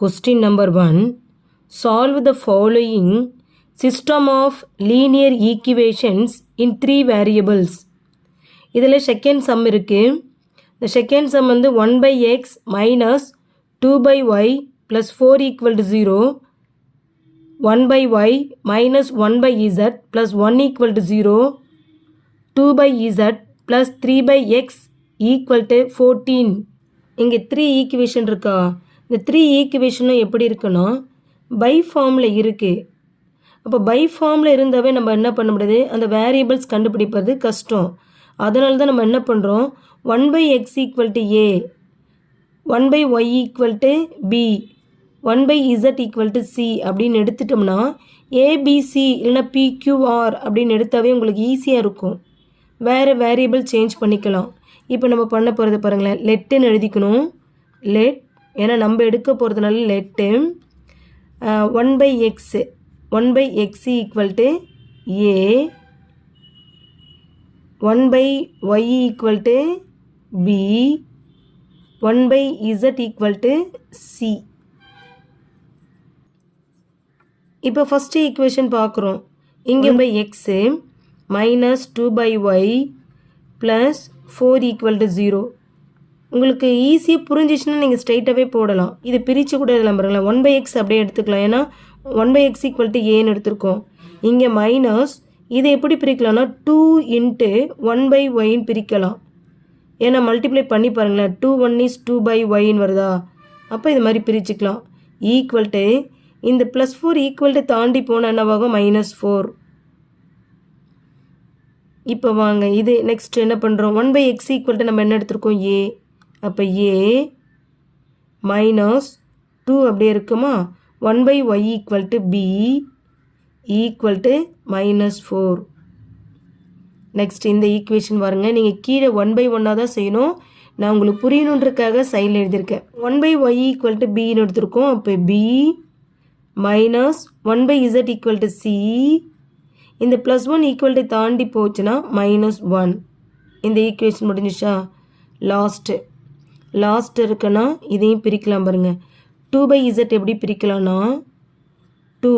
Question number 1. Solve the following system of linear equations in 3 variables. இதில் second sum இருக்கு. The second sum வந்து 1 by x minus 2 by y plus 4 equal to 0. 1 by y minus 1 by z plus 1 equal to 0. 2 by z plus 3 by x equal to 14. இங்கே 3 equation இருக்கா? இந்த 3 ஈக்குவேஷனும் எப்படி இருக்குன்னா by ஃபார்மில் இருக்குது. அப்போ பை ஃபார்மில் இருந்தாவே நம்ம என்ன பண்ண முடியாது, அந்த வேரியபிள்ஸ் கண்டுபிடிப்பது கஷ்டம். அதனால தான் நம்ம என்ன பண்ணுறோம், 1 by x equal to a, 1 by y equal to b, 1 by z equal to c அப்படின்னு எடுத்துட்டோம்னா abc இல்லைனா pqr அப்படின்னு எடுத்தாவே உங்களுக்கு ஈஸியாக இருக்கும். வேறு வேரியபிள் சேஞ்ச் பண்ணிக்கலாம். இப்போ நம்ம பண்ண போகிறது பாருங்களேன், லெட்டுன்னு எழுதிக்கணும். லெட், ஏன்னா நம்ம எடுக்க போகிறதுனால laddu 1 by x, 1 by x equal to a, 1 by y equal to b, 1 by z equal to c. இப்போ ஃபஸ்ட்டு ஈக்குவேஷன் பார்க்குறோம். இங்கே by X minus 2 by y plus 4 equal to 0. உங்களுக்கு ஈஸியாக புரிஞ்சிச்சுன்னா நீங்கள் ஸ்ட்ரைட்டாகவே போடலாம். இது பிரித்து கூட இதெல்லாம் பாருங்களேன், 1 by x அப்படியே எடுத்துக்கலாம். ஏன்னா 1 by x equal to ஏன்னு எடுத்துருக்கோம். இங்கே மைனஸ் இதை எப்படி பிரிக்கலாம்னா 2 into 1 by yன்னு பிரிக்கலாம். ஏன்னா மல்டிப்ளை பண்ணி பாருங்களேன், 2 1 is 2 by yன்னு வருதா, அப்போ இது மாதிரி பிரிச்சுக்கலாம். ஈக்குவல் டு இந்த ப்ளஸ் 4 ஈக்குவல் டு தாண்டி போனால் என்னவாகும், -4. இப்போ வாங்க இது நெக்ஸ்ட் என்ன பண்ணுறோம், 1 by x equal to நம்ம என்ன எடுத்துருக்கோம், a. அப்போ a மைனஸ் 2 அப்படியே இருக்குமா, 1 by y equal to b equal to -4. Next இந்த ஈக்குவேஷன் பாருங்க, நீங்கள் கீழே 1 by 1 தான் செய்யணும். நான் உங்களுக்கு புரியணுன்றதுக்காக சைடில் எழுதியிருக்கேன். 1 by y equal to bன்னு எடுத்திருக்கோம். அப்போ b minus 1 by z equal to c. இந்த ப்ளஸ் 1 ஈக்குவல் டு தாண்டி போச்சுன்னா -1. இந்த ஈக்குவேஷன் முடிஞ்சிச்சா? லாஸ்ட் இருக்குன்னா இதையும் பிரிக்கலாம் பாருங்கள். 2 by z எப்படி பிரிக்கலாம்னா 2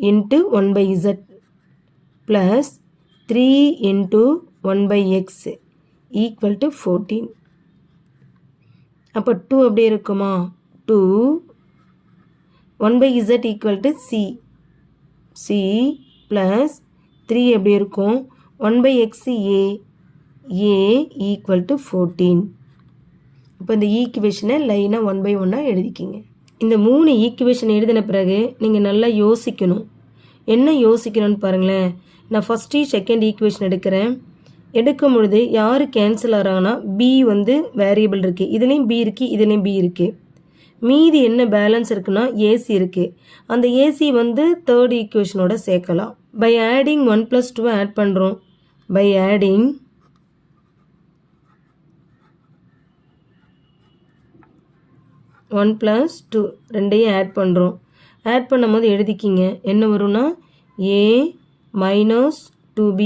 into 1 by z plus 3 into 1 by x equal to 14. அப்போ 2 அப்படியே இருக்குமா, 2 1 by z equal to c plus 3 எப்படி இருக்கும், 1 by x a equal to 14. இப்போ இந்த ஈக்குவேஷனை லைனாக 1 by 1 எழுதிக்கிங்க. இந்த 3 ஈக்குவேஷன் எழுதின பிறகு நீங்கள் நல்லா யோசிக்கணும். என்ன யோசிக்கணும்னு பாருங்களேன். நான் ஃபஸ்ட்டு செகண்ட் ஈக்குவேஷன் எடுக்கிறேன். எடுக்கும் பொழுது யார் கேன்சல் ஆகிறாங்கன்னா b வந்து வேரியபிள் இருக்குது, இதுலேயும் b இருக்குது, இதுலேயும் b இருக்குது. மீதி என்ன பேலன்ஸ் இருக்குன்னா ஏசி இருக்குது. அந்த ஏசி வந்து தேர்ட் ஈக்குவேஷனோட சேர்க்கலாம். பை ஆடிங் 1 + 2 ஆட் பண்ணுறோம். பை ஆடிங் 1 + 2 ரெண்டையும் ஆட் பண்ணுறோம். ஆட் பண்ணும்போது எழுதிக்கிங்க, என்ன வரும்னா a minus 2b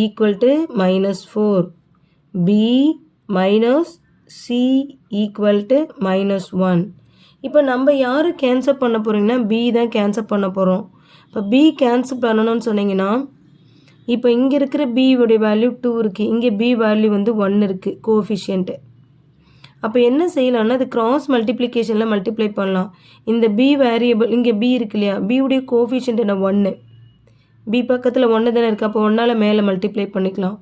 equal to -4, b minus c equal to -1. இப்போ நம்ம யார் கேன்சல் பண்ண போகிறீங்கன்னா b தான் கேன்சல் பண்ண போகிறோம். இப்போ b கேன்சல் பண்ணணும்னு சொன்னீங்கன்னா இப்போ இங்கே இருக்கிற b உடைய வேல்யூ 2 இருக்குது, இங்கே b வேல்யூ வந்து 1 இருக்குது கோஎஃபிஷியன்ட்டு. அப்போ என்ன செய்யலாம்னா அது கிராஸ் மல்டிப்ளிகேஷனில் மல்டிப்ளை பண்ணலாம். இந்த b வேரியபிள் இங்கே b இருக்கு இல்லையா, b உடைய கோஎஃபிஷியன்ட் என்ன 1, b பக்கத்தில் 1 தானே இருக்குது. அப்போ 1ஆல் மேலே மல்டிப்ளை பண்ணிக்கலாம்.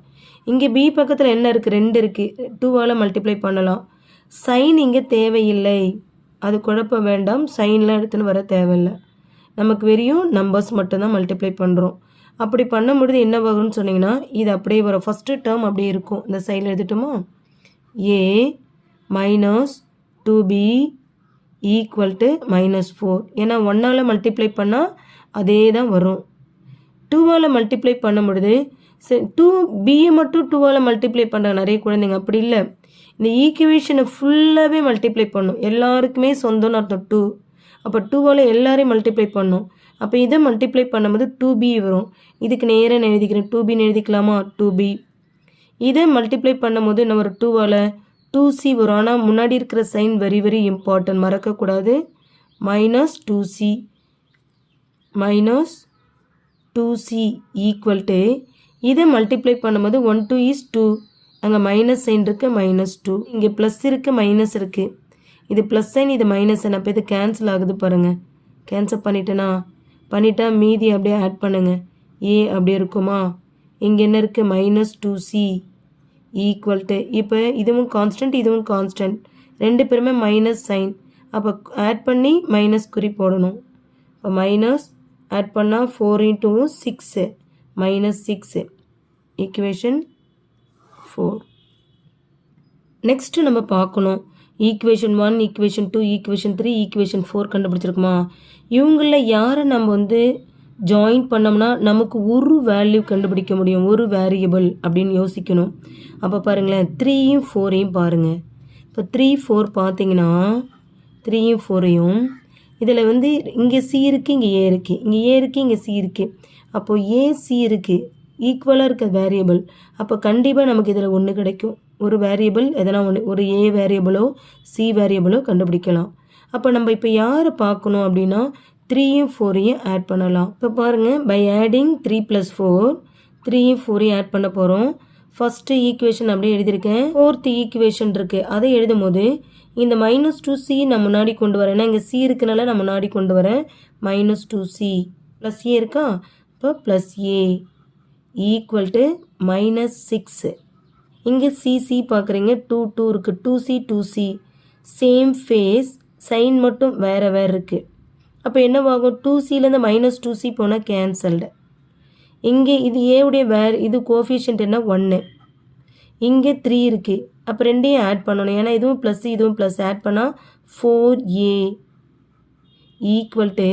இங்கே b பக்கத்தில் என்ன இருக்குது, 2 இருக்குது, 2ஆல் மல்டிப்ளை பண்ணலாம். சைன் இங்கே தேவையில்லை, அது குழப்ப வேண்டாம். சைன்லாம் எடுத்துன்னு வர தேவையில்லை, நமக்கு வெறும் நம்பர்ஸ் மட்டும்தான் மல்டிப்ளை பண்ணுறோம். அப்படி பண்ணும்பொழுது என்ன வரும்னு சொன்னிங்கன்னா இது அப்படியே வரும். ஃபஸ்ட்டு டேர்ம் அப்படியே இருக்கும். இந்த சைடில் எழுதிட்டோமா, a minus 2b equal to -4. ஏன்னா 1ஆல் மல்டிப்ளை பண்ணால் அதே தான் வரும். 2ஆல் மல்டிப்ளை பண்ணும் பொழுது 2bயை மட்டும் 2ஆல் மல்டிப்ளை பண்ணுறாங்க நிறைய குழந்தைங்க. அப்படி இல்லை, இந்த ஈக்குவேஷனை ஃபுல்லாகவே மல்டிப்ளை பண்ணும். எல்லாருக்குமே சொந்தம்னு அர்த்தம் 2. அப்போ 2ஆல் எல்லாரையும் மல்டிப்ளை பண்ணும். அப்போ இதை மல்டிப்ளை பண்ணும்போது 2b வரும். இதுக்கு நேராக நான் எழுதிக்கிறேன், 2bன்னு எழுதிக்கலாமா, 2b. இதை மல்டிப்ளை பண்ணும்போது நம்ம ஒரு 2ஆல் 2c வரும். ஆனால் முன்னாடி இருக்கிற சைன் வெரி வெரி இம்பார்ட்டன்ட், மறக்கக்கூடாது. Minus 2c minus 2c equal to இதை மல்டிப்ளை பண்ணும்போது 1 2 இஸ் 2, அங்கே மைனஸ் சைன் இருக்குது -2, இங்கே ப்ளஸ் இருக்குது மைனஸ் இருக்குது, இது ப்ளஸ் சைன் இது மைனஸ் சைன், அப்போ இது கேன்சல் ஆகுது பாருங்கள். கேன்சல் பண்ணிட்டா மீதி அப்படியே ஆட் பண்ணுங்கள். ஏ அப்படியே இருக்குமா, இங்கே என்ன இருக்குது -2c ஈக்குவல் டு, இப்போ இதுவும் கான்ஸ்டன்ட் இதுவும் கான்ஸ்டன்ட், ரெண்டு பேருமே மைனஸ் சைன், அப்போ ஆட் பண்ணி மைனஸ் குறி போடணும். இப்போ மைனஸ் ஆட் பண்ணால் 4 × 2 6 -6 ஈக்குவேஷன் 4. நெக்ஸ்ட்டு நம்ம பார்க்கணும் ஈக்குவேஷன் 1 ஈக்குவேஷன் 2 ஈக்குவேஷன் 3 ஈக்குவேஷன் 4 கண்டுபிடிச்சிருக்குமா. இவங்களில் யாரை நம்ம வந்து ஜாயின் பண்ணோம்னா நமக்கு ஒரு வேல்யூ கண்டுபிடிக்க முடியும், ஒரு வேரியபிள் அப்படின்னு யோசிக்கணும். அப்போ பாருங்களேன் 3யும் 4யும் பாருங்கள். இப்போ 3 4 பார்த்தீங்கன்னா 3யும் 4யும் இதில் வந்து இங்கே சி இருக்குது இங்கே ஏ இருக்குது, இங்கே ஏ இருக்குது இங்கே சி இருக்குது, அப்போது ஏசி இருக்குது ஈக்குவலாக இருக்க வேரியபிள், அப்போ கண்டிப்பாக நமக்கு இதில் ஒன்று கிடைக்கும். ஒரு வேரியபிள் எதனா ஒன்று, ஒரு ஏ வேரியபிளோ சி வேரியபிளோ கண்டுபிடிக்கலாம். அப்போ நம்ம இப்போ யாரை பார்க்கணும் அப்படின்னா 3யும் 4யும் ஆட் பண்ணலாம். இப்போ பாருங்கள், பை ஆடிங் 3 + 4 3யும் 4யும் ஆட் பண்ண போகிறோம். ஃபஸ்ட்டு ஈக்குவேஷன் அப்படியே எழுதியிருக்கேன். 4th ஈக்குவேஷன் இருக்குது, அதை எழுதும் போது இந்த -2c நான் முன்னாடி கொண்டு வரேன், ஏன்னா இங்கே சி இருக்குனால நான் முன்னாடி கொண்டு வரேன். -2c ப்ளஸ் ஏ இருக்கா, இப்போ ப்ளஸ் ஏ ஈக்குவல் டு -6. இங்கே சிசி பார்க்குறீங்க 2 2 இருக்குது, 2c 2c same face, sign மட்டும் வேறு இருக்குது. அப்போ என்னவாகும், 2cலேருந்து -2c போனால் கேன்சல்டு. இங்கே இது ஏவுடைய இது கோஃபிஷியன்ட் என்ன 1, இங்கே 3 இருக்குது, அப்போ ரெண்டையும் ஆட் பண்ணணும், ஏன்னா இதுவும் ப்ளஸ் இதுவும் ப்ளஸ், ஆட் பண்ணால் 4a ஈக்குவல் டு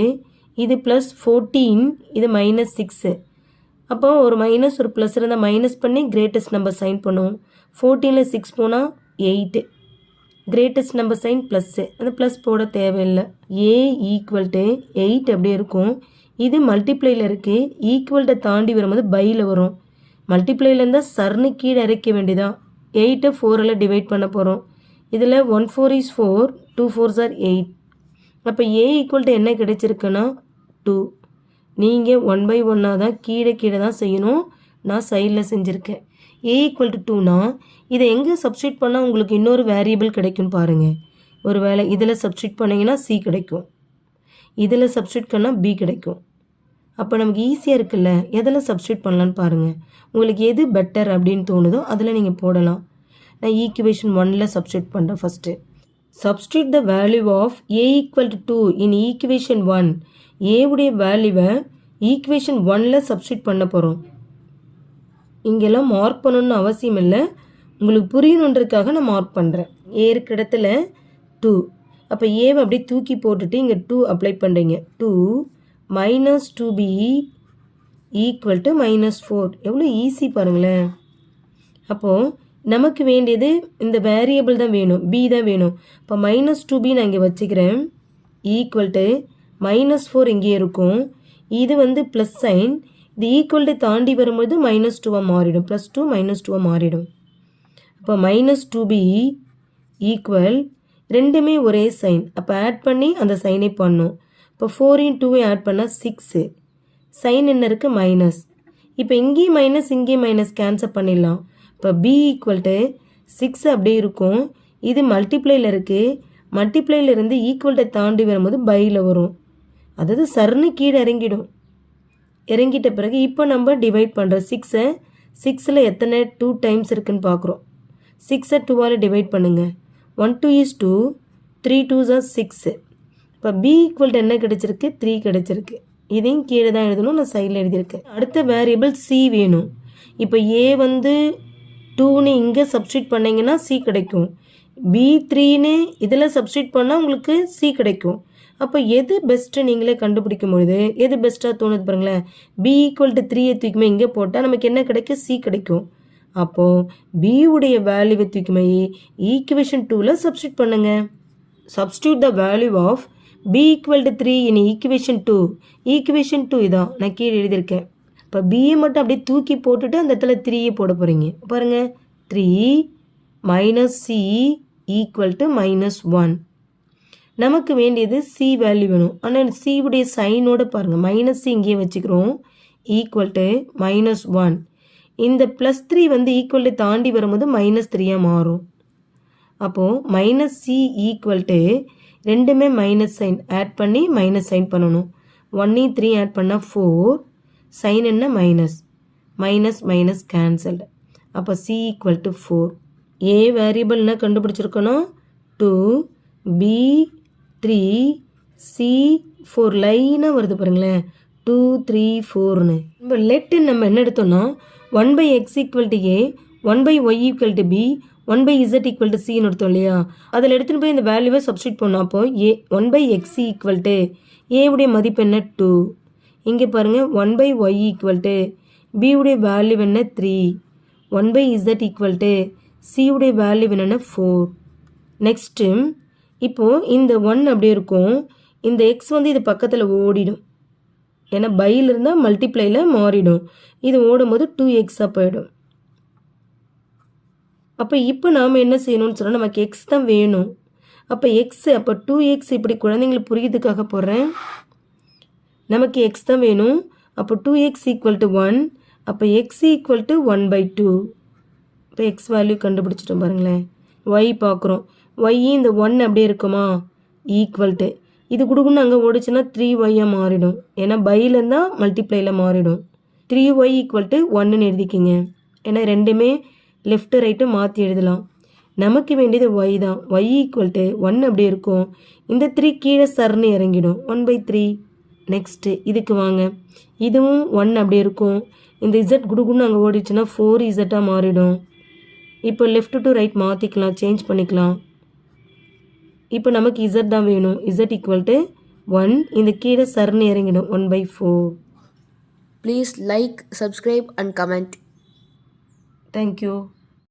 இது ப்ளஸ் 14 இது -6. அப்போ ஒரு மைனஸ் ஒரு ப்ளஸ் இருந்தால் மைனஸ் பண்ணி கிரேட்டஸ்ட் நம்பர் சைன் பண்ணுவோம். 14ல் 6 போனால் 8, கிரேட்டஸ்ட் நம்பர் சைன் ப்ளஸ்ஸு, அந்த ப்ளஸ் போட தேவையில்லை. ஏ ஈக்குவல் டு 8 அப்படியே இருக்கும். இது மல்டிப்ளையில் இருக்குது, ஈக்குவல்ட்டை தாண்டி வரும்போது பையில் வரும். மல்டிப்ளையில் இருந்தால் சர்னு கீழே இறக்க வேண்டியதான். 8 4ஆல் டிவைட் பண்ண போகிறோம். இதில் 1 4 is 4, 2 4s are 8. அப்போ ஏ ஈக்குவல்ட்டு என்ன கிடைச்சிருக்குன்னா 2. நீங்கள் 1/1 தான் கீழே தான் செய்யணும், நான் சைடில் செஞ்சுருக்கேன். ஏ ஈக்குவல் டு 2னா இதை எங்கே சப்ஸ்டியூட் பண்ணால் உங்களுக்கு இன்னொரு வேரியபிள் கிடைக்கும்னு பாருங்கள். ஒரு வேளை இதில் சப்ஸ்டியூட் பண்ணிங்கன்னா சி கிடைக்கும், இதில் சப்ஸ்டியூட் பண்ணால் பி கிடைக்கும். அப்போ நமக்கு ஈஸியாக இருக்குல்ல, எதில் சப்ஸ்டியூட் பண்ணலான்னு பாருங்கள். உங்களுக்கு எது பெட்டர் அப்படின்னு தோணுதோ அதில் நீங்கள் போடலாம். நான் ஈக்குவேஷன் 1ல் சப்ஸ்டியூட் பண்ணுறேன். First substitute the value of A equal to 2 in equation 1. ஏவுடைய வேல்யூவை ஈக்குவேஷன் 1ல் சப்ஸ்டியூட் பண்ண போகிறோம். இங்கெல்லாம் மார்க் பண்ணணுன்னு அவசியம் இல்லை, உங்களுக்கு புரியணுன்றதுக்காக நான் மார்க் பண்ணுறேன். ஏ இருக்க இடத்துல 2, அப்போ ஏவை அப்படியே தூக்கி போட்டுட்டு இங்கே 2 அப்ளை பண்ணுறீங்க. 2 -2b ஈக்குவல் டு -4. எவ்வளோ ஈஸி பாருங்களேன். அப்போது நமக்கு வேண்டியது இந்த வேரியபிள் தான் வேணும், b தான் வேணும். இப்போ -2b நான் இங்கே வச்சுக்கிறேன், ஈக்குவல் டு -4 இங்கே இருக்கும். இது வந்து ப்ளஸ் சைன், இது ஈக்குவல்ட்டு தாண்டி வரும்போது -2 மாறிடும், +2 -2 மாறிடும். அப்போ -2b ஈக்குவல், ரெண்டுமே ஒரே சைன், அப்போ ஆட் பண்ணி அந்த சைனை பண்ணும். இப்போ 4யும் 2யும் ஆட் பண்ணால் 6, சைன் என்ன இருக்குது மைனஸ். இப்போ இங்கேயும் மைனஸ் இங்கேயும் மைனஸ் கேன்சல் பண்ணிடலாம். இப்போ b ஈக்குவல் டு 6 அப்படியே இருக்கும். இது மல்டிப்ளையில் இருக்குது, மல்டிப்ளையில் இருந்து ஈக்குவல்ட்டை தாண்டி வரும்போது பையில் வரும், அதாவது சர்னு கீழே இறங்கிடும். இறங்கிட்ட பிறகு இப்போ நம்ம டிவைட் பண்ணுறோம். 6ல் எத்தனை 2 டைம்ஸ் இருக்குதுன்னு பார்க்குறோம். 6ஐ 2ஆல் டிவைட் பண்ணுங்கள். 1 2 is 2, 3 2s are 6. இப்போ b ஈக்குவல் என்ன கிடச்சிருக்கு 3 கிடச்சிருக்கு. இதையும் கீழே தான் எழுதணும், நான் சைடில் எழுதியிருக்கேன். அடுத்த வேரியபிள் c வேணும். இப்போ a வந்து 2ன்னு இங்கே சப்ஸ்டியூட் பண்ணிங்கன்னா c கிடைக்கும், b 3ன்னு இதில் சப்ஸ்டியூட் பண்ணால் உங்களுக்கு c கிடைக்கும். அப்போ எது பெஸ்ட்டு நீங்களே கண்டுபிடிக்கும் பொழுது எது பெஸ்ட்டாக தோணுது பாருங்களேன். b ஈக்குவல் டு 3ஐ தூக்குமே இங்கே போட்டால் நமக்கு என்ன கிடைக்கும், c கிடைக்கும். அப்போது b உடைய வேல்யூவை தூக்குமே ஈக்குவேஷன் 2ல் சப்ஸ்டியூட் பண்ணுங்கள். Substitute the value of b equal to 3 in equation 2. Equation 2 இதான் நான் கீழே எழுதியிருக்கேன். இப்போ பியை மட்டும் அப்படியே தூக்கி போட்டுட்டு அந்த இடத்துல 3ஐ போட போகிறீங்க. பாருங்கள், 3 - c ஈக்குவல் டு -1. நமக்கு வேண்டியது சி வேல்யூ வேணும். ஆனால் சி உடைய சைனோட பாருங்கள், மைனஸ் இங்கேயே வச்சுக்கிறோம். Equal to -1. இந்த +3 வந்து ஈக்குவல் டு தாண்டி வரும்போது -3 மாறும். அப்போது மைனஸ் சி ஈக்குவல் டு ரெண்டுமே மைனஸ் சைன் ஆட் பண்ணி மைனஸ் சைன் பண்ணணும். 1 3 ஆட் பண்ணால் 4, சைன் என்ன மைனஸ், மைனஸ் மைனஸ் கேன்சல்டு. அப்போ சி ஈக்குவல் டு 4. ஏ வேரியபிள்னா கண்டுபிடிச்சிருக்கணும் 2, பி 3, சி 4 லைனாக வருது பாருங்களேன், 2 3 4ன்னு. இப்போ லெட்டு நம்ம என்ன எடுத்தோம்னா 1/x equal to A, 1/y equal to B, 1/z equal to சின்னு எடுத்தோம் இல்லையா? அதில் எடுத்துகிட்டு போய் இந்த வேல்யூவை சப்ஸ்டியூட் பண்ணோம். அப்போ ஏ 1/x ஈக்குவல் டு ஏ உடைய மதிப்பு என்ன 2. இங்கே பாருங்கள் 1/y ஈக்குவல் டு பி உடைய வேல்யூ என்ன 3, 1/z ஈக்குவல் டு சி உடைய வேல்யூ என்னென்ன 4. நெக்ஸ்ட்டு இப்போது இந்த 1 அப்படியே இருக்கும், இந்த எக்ஸ் வந்து இது பக்கத்தில் ஓடிடும். ஏன்னா பையில் இருந்தால் மல்டிப்ளையில் மாறிடும். இது ஓடும்போது 2x போயிடும். அப்போ இப்போ நாம் என்ன செய்யணும்னு சொன்னால் நமக்கு எக்ஸ் தான் வேணும். அப்போ எக்ஸ், அப்போ 2x இப்படி குழந்தைங்களுக்கு புரியுதுக்காக போடுறேன். நமக்கு எக்ஸ் தான் வேணும். அப்போ 2x ஈக்குவல் டு 1. அப்போ எக்ஸ் ஈக்குவல் டு 1/2. இப்போ எக்ஸ் வேல்யூ கண்டுபிடிச்சிட்டோம் பாருங்களேன். ஒய் பார்க்குறோம், ஒய் இந்த 1 அப்படியே இருக்குமா, ஈக்குவல் டு இது கொடுக்குன்னு அங்கே ஓடிச்சுன்னா 3y மாறிடும். ஏன்னா பையில் இருந்தால் மல்டிப்ளையில் மாறிடும். 3y equal to 1ன்னு எழுதிக்கிங்க. ஏன்னா ரெண்டுமே லெஃப்ட்டு ரைட்டு மாற்றி எழுதலாம். நமக்கு வேண்டியது ஒய் தான். ஒய் ஈக்குவல் டு 1 அப்படியே இருக்கும். இந்த 3 கீழே சர்ன்னு இறங்கிடும், 1/3. நெக்ஸ்ட்டு இதுக்கு வாங்க, இதுவும் 1 அப்படியே இருக்கும். இந்த இசட் குடுக்குன்னு அங்கே ஓடிச்சுன்னா 4z மாறிடும். இப்போ லெஃப்ட் டு ரைட் மாற்றிக்கலாம், சேஞ்ச் பண்ணிக்கலாம். இப்போ நமக்கு இசட் தான் வேணும். இசட் ஈக்குவல் டு 1, இந்த கீழே சர்ன்னு இறங்கிடும், 1/4. Please like, subscribe and comment. Thank you.